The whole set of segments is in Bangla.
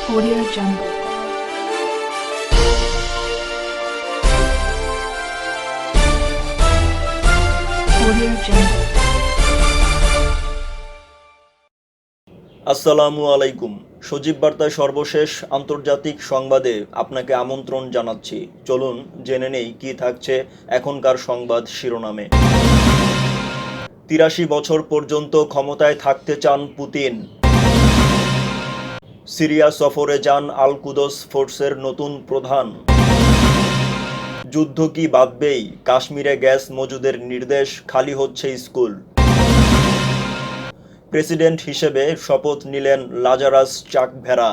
Audio Jungle. Audio Jungle. আসসালামু আলাইকুম। সজীব বার্তায় সর্বশেষ আন্তর্জাতিক সংবাদে আপনাকে আমন্ত্রণ জানাচ্ছি। চলুন জেনে নেই কি থাকছে এখনকার সংবাদ শিরোনামে। ৮৩ বছর পর্যন্ত ক্ষমতায় থাকতে চান পুতিন। সিরিয়া সফরে যান আল কুদস ফোর্সের নতুন প্রধান। যুদ্ধ কি ভাববেই, কাশ্মীরে গ্যাস মজুদের নির্দেশ, খালি হচ্ছে স্কুল। প্রেসিডেন্ট হিসেবে শপথ নিলেন লাজারাস চাকভেরা।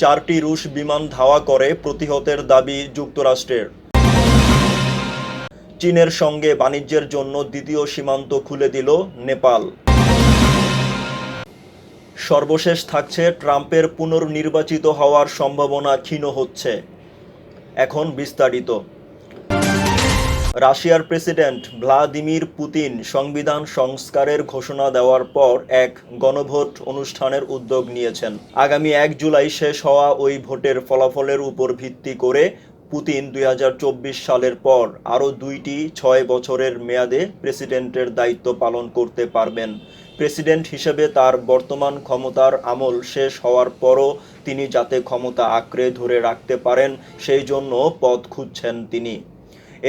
4টি রুশ বিমান ধাওয়া করে প্রতিহতের দাবি যুক্তরাষ্ট্রের। চীনের সঙ্গে বাণিজ্যের জন্য দ্বিতীয় সীমান্ত খুলে দিল নেপাল। সর্বশেষ থাকছে ট্রাম্পের পুনর্নির্বাচিত হওয়ার সম্ভাবনা ক্ষীণ হচ্ছে। এখন বিস্তারিত। রাশিয়ার প্রেসিডেন্ট ভ্লাদিমির পুতিন সংবিধান সংস্কারের ঘোষণা দেওয়ার পর এক গণভোট অনুষ্ঠানের উদ্যোগ নিয়েছেন। আগামী 1 জুলাই শেষ হওয়া ওই ভোটের ফলাফলের উপর ভিত্তি করে পুতিন 2024 সালের পর আরও 2টি 6 বছরের মেয়াদে প্রেসিডেন্টের দায়িত্ব পালন করতে পারবেন। প্রেসিডেন্ট হিসেবে তার বর্তমান ক্ষমতার আমল শেষ হওয়ার পরও তিনি যাতে ক্ষমতা আঁকড়ে ধরে রাখতে পারেন সেই জন্য পথ খুঁজছেন তিনি।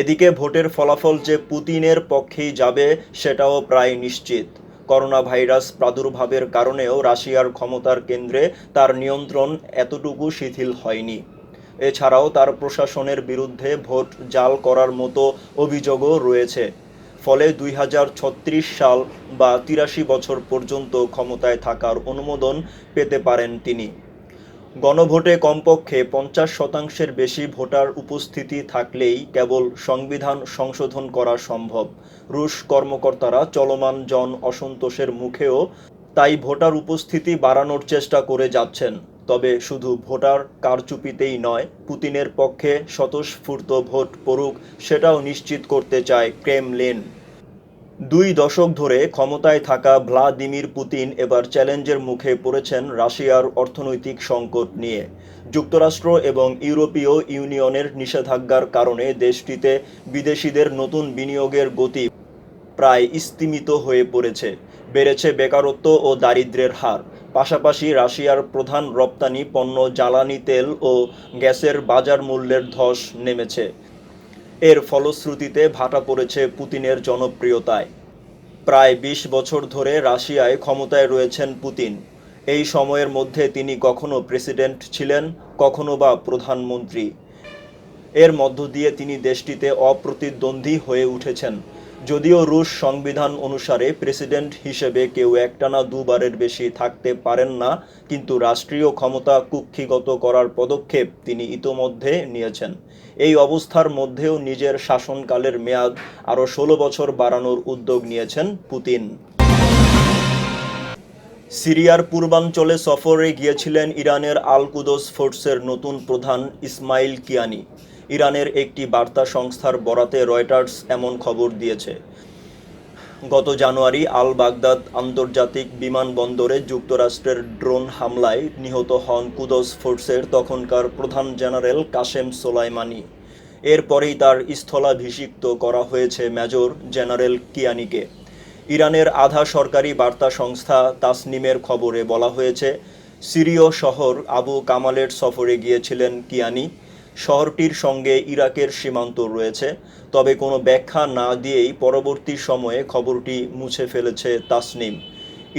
এদিকে ভোটের ফলাফল যে পুতিনের পক্ষেই যাবে সেটাও প্রায় নিশ্চিত। করোনা ভাইরাস প্রাদুর্ভাবের কারণেও রাশিয়ার ক্ষমতার কেন্দ্রে তার নিয়ন্ত্রণ এতটুকু শিথিল হয়নি। এছাড়াও তার প্রশাসনের বিরুদ্ধে ভোট জাল করার মতো অভিযোগও রয়েছে। ফলে 2036 সাল বা 83 বছর পর্যন্ত ক্ষমতায় থাকার অনুমোদন পেতে পারেন তিনি। গণভোটে কমপক্ষে 50% বেশি ভোটার উপস্থিতি থাকলেই কেবল সংবিধান সংশোধন করা সম্ভব। রুশ কর্মকর্তারা চলমান জন অসন্তোষের মুখেও তাই ভোটার উপস্থিতি বাড়ানোর চেষ্টা করে যাচ্ছেন। তবে শুধু ভোটার কারচুপিতেই নয়, পুতিনের পক্ষে স্বতঃস্ফূর্ত ভোট পড়ুক সেটাও নিশ্চিত করতে চায় ক্রেমলিন। 2 দশক ধরে ক্ষমতায় থাকা ভ্লাদিমির পুতিন এবার চ্যালেঞ্জের মুখে পড়েছেন রাশিয়ার অর্থনৈতিক সংকট নিয়ে। যুক্তরাষ্ট্র এবং ইউরোপীয় ইউনিয়নের নিষেধাজ্ঞার কারণে দেশটিতে বিদেশিদের নতুন বিনিয়োগের গতি প্রায় স্তিমিত হয়ে পড়েছে। বেড়েছে বেকারত্ব ও দারিদ্র্যের হার। পাশাপাশি রাশিয়ার প্রধান রপ্তানি পণ্য জ্বালানি তেল ও গ্যাসের বাজার মূল্যের ধস নেমেছে। এর ফলশ্রুতিতে ভাটা পড়েছে পুতিনের জনপ্রিয়তায়। প্রায় 20 বছর ধরে রাশিয়ায় ক্ষমতায় রয়েছেন পুতিন। এই সময়ের মধ্যে তিনি কখনো প্রেসিডেন্ট ছিলেন, কখনো বা প্রধানমন্ত্রী। এর মধ্য দিয়ে তিনি দেশটিতে অপ্রতিদ্বন্দ্বী হয়ে উঠেছেন। যদিও রুশ সংবিধান অনুসারে প্রেসিডেন্ট হিসেবে কেউ একটানা 2 বারের বেশি থাকতে পারেন না, কিন্তু রাষ্ট্রীয় ক্ষমতা কুক্ষিগত করার পদক্ষেপ তিনি ইতোমধ্যে নিয়েছেন। এই অবস্থার মধ্যেও নিজের শাসনকালের মেয়াদ আরও 16 বছর বাড়ানোর উদ্যোগ নিয়েছেন পুতিন। সিরিয়ার পূর্বাঞ্চলে সফরে গিয়েছিলেন ইরানের আল কুদস ফোর্সের নতুন প্রধান ইসমাইল কিয়ানি। ইরানের একটি বার্তা সংস্থার বরাতে রয়টার্স এমন খবর দিয়েছে। গত জানুয়ারি আল বাগদাদ আন্তর্জাতিক বিমানবন্দরে যুক্তরাষ্ট্রের ড্রোন হামলায় নিহত হন কুদস ফোর্সের তখনকার প্রধান জেনারেল কাসেম সোলাইমানি। এরপরেই তার স্থলাভিষিক্ত করা হয়েছে মেজর জেনারেল কিয়ানিকে। ইরানের আধা সরকারি বার্তা সংস্থা তাসনিমের খবরে বলা হয়েছে, সিরীয় শহর আবু কামালের সফরে গিয়েছিলেন কিয়ানি। শহরটির সঙ্গে ইরাকের সীমান্ত রয়েছে, তবে কোনো ব্যাখ্যা না দিয়েই পরবর্তী সময়ে খবরটি মুছে ফেলেছে তাসনিম।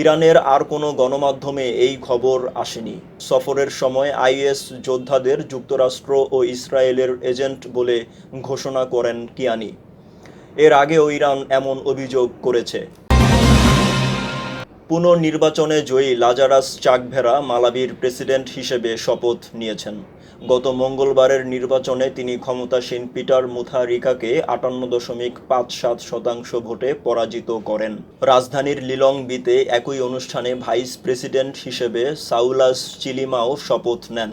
ইরানের আর কোনো গণমাধ্যমে এই খবর আসেনি। সফরের সময় আইএস যোদ্ধাদের যুক্তরাষ্ট্র ও ইসরায়েলের এজেন্ট বলে ঘোষণা করেন কিয়ানি। এর আগেও ইরান এমন অভিযোগ করেছে। পুনর্নির্বাচনে জয়ী লাজারাস চাকভেরা মালাবির প্রেসিডেন্ট হিসেবে শপথ নিয়েছেন। গত মঙ্গলবারের নির্বাচনে তিনি ক্ষমতাসীন পিটার মুথারিকাকে 58.57% ভোটে পরাজিত করেন। রাজধানীর লিলংবিতে একই অনুষ্ঠানে ভাইস প্রেসিডেন্ট হিসেবে সাউলাস চিলিমাও শপথ নেন।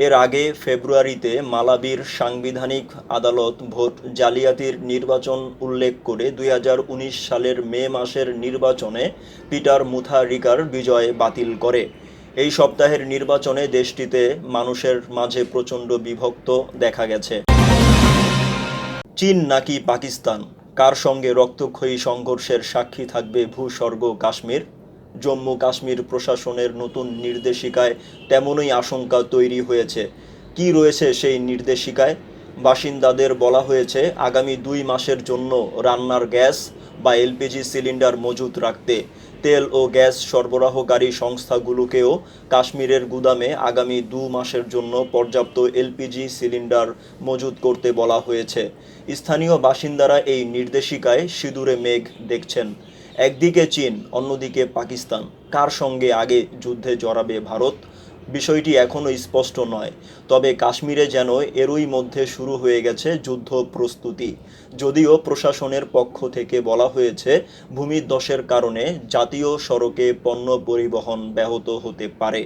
এর আগে ফেব্রুয়ারিতে মালাবির সাংবিধানিক আদালত ভোট জালিয়াতির নির্বাচন উল্লেখ করে 2019 সালের মে মাসের নির্বাচনে পিটার মুথারিকার বিজয় বাতিল করে। এই সপ্তাহের নির্বাচনে দেশটিতে মানুষের মাঝে প্রচণ্ড বিভক্ত দেখা গেছে। চীন নাকি পাকিস্তান, কার সঙ্গে রক্তক্ষয়ী সংঘর্ষের সাক্ষী থাকবে ভূস্বর্গ কাশ্মীর? জম্মু কাশ্মীর প্রশাসনের নতুন নির্দেশিকায় তেমনই আশঙ্কা তৈরি হয়েছে। কি রয়েছে সেই নির্দেশিকায়? বাসিন্দাদের বলা হয়েছে আগামী 2 মাসের জন্য রান্নার গ্যাস বা এলপিজি সিলিন্ডার মজুত রাখতে। তেল ও গ্যাস সরবরাহকারী সংস্থাগুলোকেও কাশ্মীরের গুদামে আগামী 2 মাসের জন্য পর্যাপ্ত এলপিজি সিলিন্ডার মজুত করতে বলা হয়েছে। স্থানীয় বাসিন্দারা এই নির্দেশিকায় সিঁদুরে মেঘ দেখছেন। একদিকে চীন, অন্যদিকে পাকিস্তান। কার সঙ্গে আগে যুদ্ধে জড়াবে ভারত? বিষয়টি এখনও স্পষ্ট নয়, তবে কাশ্মীরে যেন এরই মধ্যে শুরু হয়ে গেছে যুদ্ধ প্রস্তুতি। যদিও প্রশাসনের পক্ষ থেকে বলা হয়েছে ভূমিধসের কারণে জাতীয় সড়কে পণ্য পরিবহন ব্যাহত হতে পারে।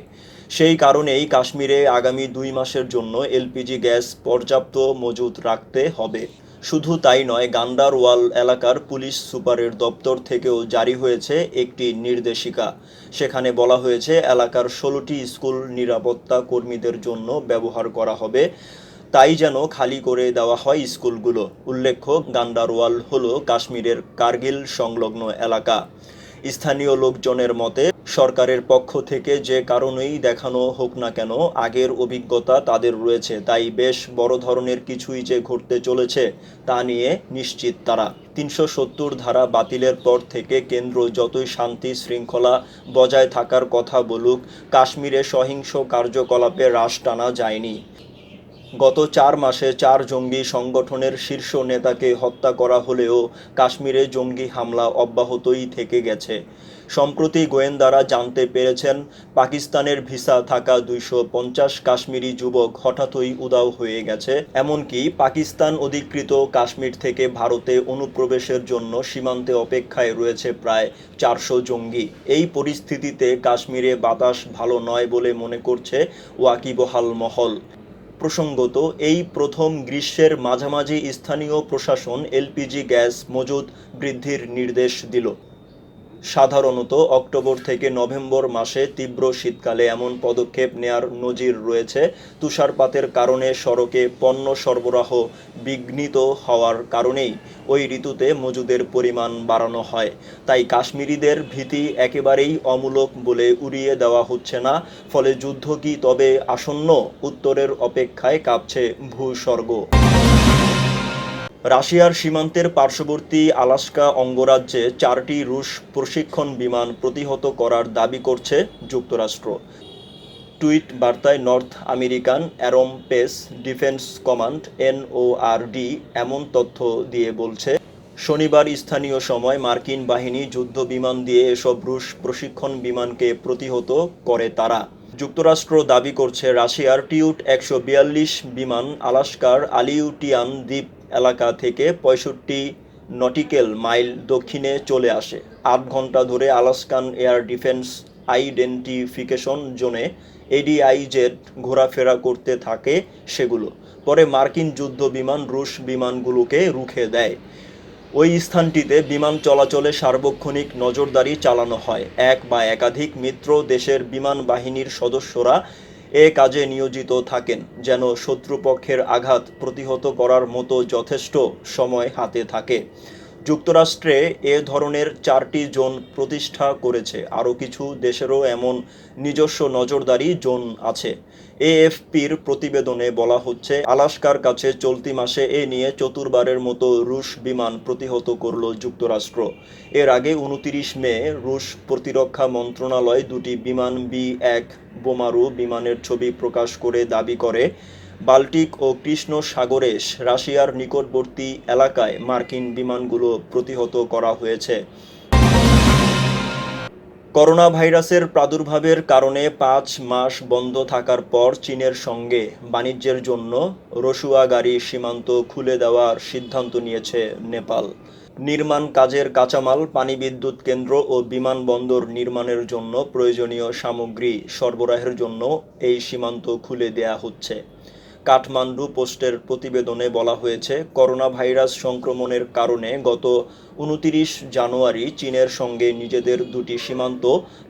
সেই কারণেই কাশ্মীরে আগামী 2 মাসের জন্য এলপিজি গ্যাস পর্যাপ্ত মজুত রাখতে হবে। শুধু তাই নয়, গান্ডারওয়াল এলাকার পুলিশ সুপারের দপ্তর থেকেও জারি হয়েছে একটি নির্দেশিকা। সেখানে বলা হয়েছে এলাকার 16টি স্কুল নিরাপত্তা কর্মীদের জন্য ব্যবহার করা হবে, তাই যেন খালি করে দেওয়া হয় স্কুলগুলো। উল্লেখ্য, গান্ডারওয়াল হলো কাশ্মীরের কার্গিল সংলগ্ন এলাকা। স্থানীয় লোকজনের মতে সরকারের পক্ষ থেকে যে কারণেই দেখানো হোক না কেন আগের অভিজ্ঞতা তাদের রয়েছে, তাই বেশ বড় ধরনের কিছুই যে ঘটতে চলেছে তা নিয়ে নিশ্চিত তারা। 370 ধারা বাতিলের পর থেকে কেন্দ্র যতই শান্তি শৃঙ্খলা বজায় থাকার কথা বলুক, কাশ্মীরে সহিংস কার্যকলাপে রাশ টানা যায়নি। গত 4 মাসে 4 জঙ্গি সংগঠনের শীর্ষ নেতাকে হত্যা করা হলেও কাশ্মীরে জঙ্গি হামলা অব্যাহতই থেকে গেছে। সম্প্রতি গোয়েন্দারা জানতে পেরেছেন পাকিস্তানের ভিসা থাকা 250 কাশ্মীরি যুবক হঠাৎই উধাও হয়ে গেছে। এমনকি পাকিস্তান অধিকৃত কাশ্মীর থেকে ভারতে অনুপ্রবেশের জন্য সীমান্তে অপেক্ষায় রয়েছে প্রায় 400 জঙ্গি। এই পরিস্থিতিতে কাশ্মীরে বাতাস ভালো নয় বলে মনে করছে ওয়াকিবহাল মহল। প্রসঙ্গত, এই প্রথম গ্রীষ্মের মাঝামাঝি স্থানীয় প্রশাসন এলপিজি গ্যাস মজুত বৃদ্ধির নির্দেশ দিল। সাধারণত অক্টোবর থেকে নভেম্বর মাসে তীব্র শীতকালে এমন পদক্ষেপ নেয়ার নজির রয়েছে। তুষারপাতের কারণে সড়কে পণ্য সরবরাহ বিঘ্নিত হওয়ার কারণেই ওই ঋতুতে মজুদের পরিমাণ বাড়ানো হয়। তাই কাশ্মীরিদের ভীতি একেবারেই অমূলক বলে উড়িয়ে দেওয়া হচ্ছে না। ফলে যুদ্ধ কি তবে আসন্ন? উত্তরের অপেক্ষায় কাঁপছে ভূস্বর্গ। রাশিয়ার সীমান্তের পার্শ্ববর্তী আলাস্কা অঙ্গরাজ্যে 4টি রুশ প্রশিক্ষণ বিমান প্রতিহত করার দাবি করছে যুক্তরাষ্ট্র। টুইট বার্তায় north American aerospace defence command NORD এমন তথ্য দিয়ে বলছে, শনিবার স্থানীয় সময় মার্কিন বাহিনী যুদ্ধ বিমান দিয়ে এসব রুশ প্রশিক্ষণ বিমানকে প্রতিহত করে তারা। যুক্তরাষ্ট্র দাবি করছে রাশিয়ার টিউট-142 বিমান আলাস্কার আলিউটিয়ান দ্বীপ এলাকা থেকে 65 নটিক্যাল মাইল দক্ষিণে চলে আসে। 8 ঘন্টা ধরে আলাস্কান এয়ার ডিফেন্স আইডেন্টিফিকেশন জোনে ADIZ ঘোরাফেরা করতে থাকে সেগুলো। পরে মার্কিন যুদ্ধ বিমান রুশ বিমানগুলোকে রুখে দেয়। ওই স্থানটিতে বিমান চলাচলে সার্বক্ষণিক নজরদারি চালানো হয়। এক বা একাধিক মিত্র দেশের বিমান বাহিনীর সদস্যরা এ কাজে নিয়োজিত থাকেন, যেন শত্রুপক্ষের আঘাত প্রতিহত করার মতো যথেষ্ট সময় হাতে থাকে। যুক্তরাষ্ট্রে এ ধরনের 4টি জোন প্রতিষ্ঠা করেছে। আরও কিছু দেশেরও এমন নিজস্ব নজরদারি জোন আছে। AFPর প্রতিবেদনে বলা হচ্ছে, আলাস্কার কাছে চলতি মাসে এ নিয়ে 4বারের মতো রুশ বিমান প্রতিহত করল যুক্তরাষ্ট্র। এর আগে 29 মে রুশ প্রতিরক্ষা মন্ত্রণালয় 2টি বিমান B-1 বোমারু বিমানের ছবি প্রকাশ করে দাবি করে বাল্টিক ও কৃষ্ণ সাগরে রাশিয়ার নিকটবর্তী এলাকায় মার্কিন বিমানগুলো প্রতিহত করা হয়েছে। করোনা ভাইরাসের প্রাদুর্ভাবের কারণে 5 মাস বন্ধ থাকার পর চীনের সঙ্গে বাণিজ্যের জন্য রসুয়াগাড়ি সীমান্ত খুলে দেওয়ার সিদ্ধান্ত নিয়েছে নেপাল। নির্মাণ কাজের কাঁচামাল, পানি বিদ্যুৎ কেন্দ্র ও বিমানবন্দর নির্মাণের জন্য প্রয়োজনীয় সামগ্রী সরবরাহের জন্য এই সীমান্ত খুলে দেয়া হচ্ছে। কাঠমান্ডু পোস্টের প্রতিবেদনে বলা হয়েছে, করোনা ভাইরাস সংক্রমণের কারণে গত 29 জানুয়ারি চীনের সঙ্গে নিজেদের দুটি সীমান্ত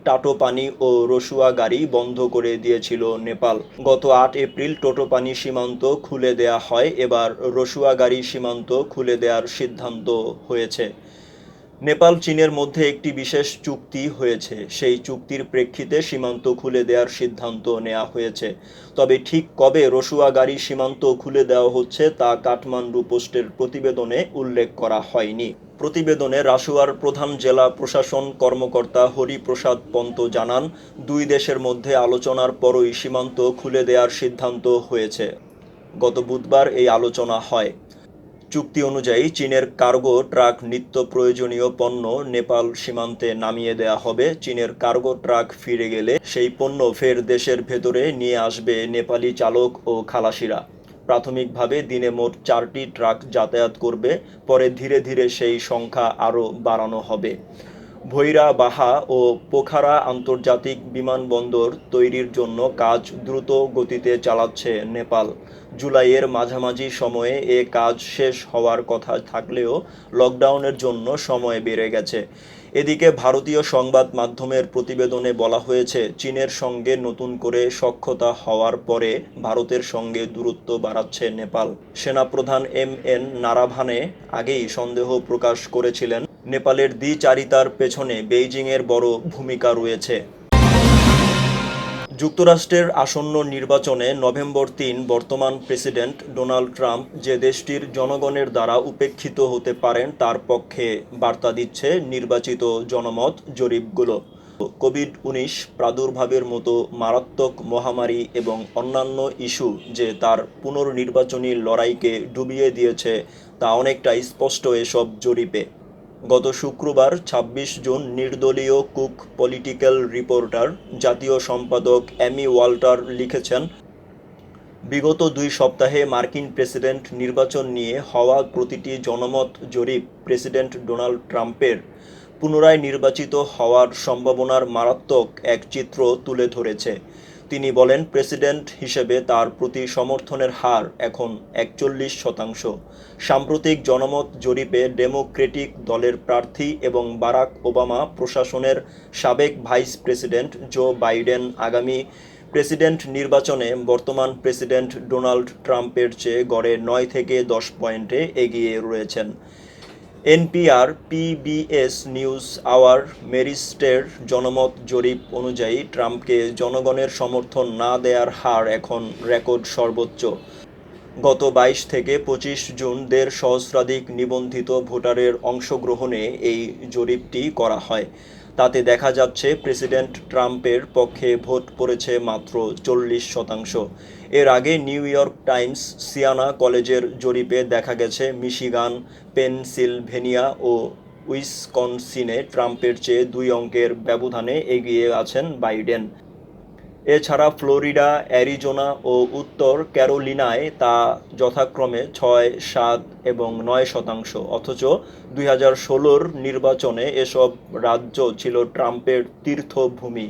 টাটোপানি ও রসুয়াগাড়ি বন্ধ করে দিয়েছিল নেপাল। গত 8 এপ্রিল টোটোপানি সীমান্ত খুলে দেয়া হয়। এবার রসুয়াগাড়ি সীমান্ত খুলে দেওয়ার সিদ্ধান্ত হয়েছে। নেপাল চীনের মধ্যে একটি বিশেষ চুক্তি হয়েছে, সেই চুক্তির প্রেক্ষিতে সীমান্ত খুলে দেওয়ার সিদ্ধান্ত নেওয়া হয়েছে। তবে ঠিক কবে রসুয়াগাড়ি সীমান্ত খুলে দেওয়া হচ্ছে তা কাঠমান্ডু পোস্টের প্রতিবেদনে উল্লেখ করা হয়নি। প্রতিবেদনে রাসুয়ার প্রধান জেলা প্রশাসন কর্মকর্তা হরিপ্রসাদ পন্ত জানান, দুই দেশের মধ্যে আলোচনার পরই সীমান্ত খুলে দেওয়ার সিদ্ধান্ত হয়েছে। গত বুধবার এই আলোচনা হয়। চুক্তি অনুযায়ী চীনের কার্গো ট্রাক নিত্য প্রয়োজনীয় পণ্য নেপাল সীমান্তে নামিয়ে দেয়া হবে। চীনের কার্গো ট্রাক ফিরে গেলে সেই পণ্য ফের দেশের ভেতরে নিয়ে আসবে নেপালি চালক ও খালাসিরা। প্রাথমিকভাবে দিনে মোট 4টি ট্রাক যাতায়াত করবে, পরে ধীরে ধীরে সেই সংখ্যা আরও বাড়ানো হবে। ভৈরা বাহা ও পোখারা আন্তর্জাতিক বিমানবন্দর তৈরির জন্য কাজ দ্রুত গতিতে চালাচ্ছে নেপাল। জুলাইয়ের মাঝামাঝি সময়ে এ কাজ শেষ হওয়ার কথা থাকলেও লকডাউনের জন্য সময় বেড়ে গেছে। এদিকে ভারতীয় সংবাদ মাধ্যমের প্রতিবেদনে বলা হয়েছে, চীনের সঙ্গে নতুন করে সখ্যতা হওয়ার পরে ভারতের সঙ্গে দূরত্ব বাড়াচ্ছে নেপাল। সেনাপ্রধান এম.এন. নারাভানে আগেই সন্দেহ প্রকাশ করেছিলেন, নেপালের দ্বিচারিতার পেছনে বেইজিংয়ের বড় ভূমিকা রয়েছে। যুক্তরাষ্ট্রের আসন্ন নির্বাচনে নভেম্বর 3 বর্তমান প্রেসিডেন্ট ডোনাল্ড ট্রাম্প যে দেশটির জনগণের দ্বারা উপেক্ষিত হতে পারেন তার পক্ষে বার্তা দিচ্ছে নির্বাচিত জনমত জরিপগুলো। কোভিড-19 প্রাদুর্ভাবের মতো মারাত্মক মহামারী এবং অন্যান্য ইস্যু যে তার পুনর্নির্বাচনী লড়াইকে ডুবিয়ে দিয়েছে তা অনেকটাই স্পষ্ট এসব জরিপে। গত শুক্রবার 26 জুন নির্দলীয় কুক পলিটিক্যাল রিপোর্টার জাতীয় সম্পাদক অ্যামি ওয়াল্টার লিখেছেন, বিগত 2 সপ্তাহে মার্কিন প্রেসিডেন্ট নির্বাচন নিয়ে হওয়া প্রতিটি জনমত জরিপ প্রেসিডেন্ট ডোনাল্ড ট্রাম্পের পুনরায় নির্বাচিত হওয়ার সম্ভাবনার মারাত্মক এক চিত্র তুলে ধরেছে। তিনি বলেন, প্রেসিডেন্ট হিসেবে তার প্রতি সমর্থনের হার এখন 41%। সাম্প্রতিক জনমত জরিপে ডেমোক্রেটিক দলের প্রার্থী এবং বারাক ওবামা প্রশাসনের সাবেক ভাইস প্রেসিডেন্ট জো বাইডেন আগামী প্রেসিডেন্ট নির্বাচনে বর্তমান প্রেসিডেন্ট ডোনাল্ড ট্রাম্পের চেয়ে গড়ে 9 থেকে 10 পয়েন্টে এগিয়ে রয়েছেন। এনপিআর পিবিএস নিউজ আওয়ার মেরিস্টের জনমত জরিপ অনুযায়ী ট্রাম্পকে জনগণের সমর্থন না দেওয়ার হার এখন রেকর্ড সর্বোচ্চ। গত 22 থেকে 25 জুন 1.5 সহস্রাধিক নিবন্ধিত ভোটারের অংশগ্রহণে এই জরিপটি করা হয়। তাতে দেখা যাচ্ছে প্রেসিডেন্ট ট্রাম্পের পক্ষে ভোট পড়েছে মাত্র 40%। এর আগে নিউ ইয়র্ক টাইমস সিয়ানা কলেজের জরিপে দেখা গেছে মিশিগান, পেনসিলভেনিয়া ও উইসকনসিনে ট্রাম্পের চেয়ে 2 অঙ্কের ব্যবধানে এগিয়ে আছেন বাইডেন। এছাড়া ফ্লোরিডা, অ্যারিজোনা ও উত্তর ক্যারোলিনায় তা যথাক্রমে 6, 7 এবং 9%। অথচ 2016 নির্বাচনে এসব রাজ্য ছিল ট্রাম্পের তীর্থভূমি।